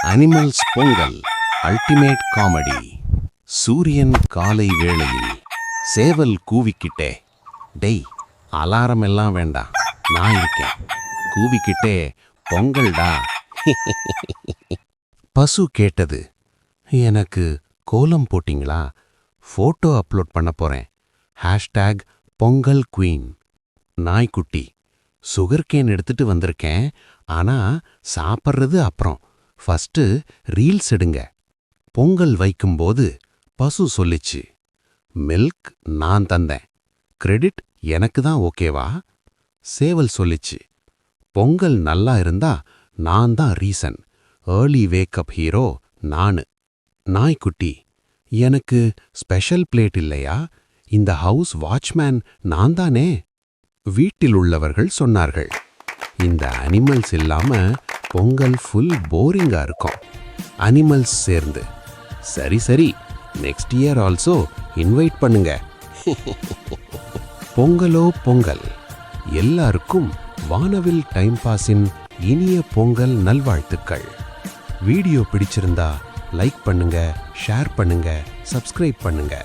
Animals Pongal ultimate comedy. சூரியன் காலை வேளையில் சேவல் கூவிக்கிட்டே, டேய் அலாரம் எல்லாம் வேண்டாம், நான் இருக்கேன், கூவிக்கிட்டே பொங்கல்டா. பசு கேட்டது, எனக்கு கோலம் போட்டிங்களா, ஃபோட்டோ அப்லோட் பண்ண போறேன், பொங்கல் குவீன். நாய்க்குட்டி, சுகர்கேன் எடுத்துட்டு வந்திருக்கேன், ஆனா சாப்பிட்றது அப்புறம், ஃபர்ஸ்ட் ரீல்ஸ் எடுங்க. பொங்கல் வைக்கும்போது பசு சொல்லிச்சு, மில்க் நான் தந்தேன், கிரெடிட் எனக்கு தான், ஓகேவா? சேவல் சொல்லிச்சு, பொங்கல் நல்லா இருந்தா நான் தான் ரீசன், ஏர்லி வேக்கப் ஹீரோ நானு. நாய்க்குட்டி, எனக்கு ஸ்பெஷல் பிளேட் இல்லையா, இந்த ஹவுஸ் வாட்ச்மேன் நான் தானே. வீட்டில் உள்ளவர்கள் சொன்னார்கள், இந்த அனிமல்ஸ் இல்லாம பொங்கல் ஃபுல் போரிங்கா இருக்கும். அனிமல்ஸ் சேர்ந்து, சரி சரி, நெக்ஸ்ட் இயர் ஆல்சோ இன்வைட் பண்ணுங்க. பொங்கலோ பொங்கல். எல்லாருக்கும் வானவில் டைம் பாஸின் இனிய பொங்கல் நல்வாழ்த்துக்கள். வீடியோ பிடிச்சிருந்தா லைக் பண்ணுங்க, ஷேர் பண்ணுங்க, சப்ஸ்கிரைப் பண்ணுங்க.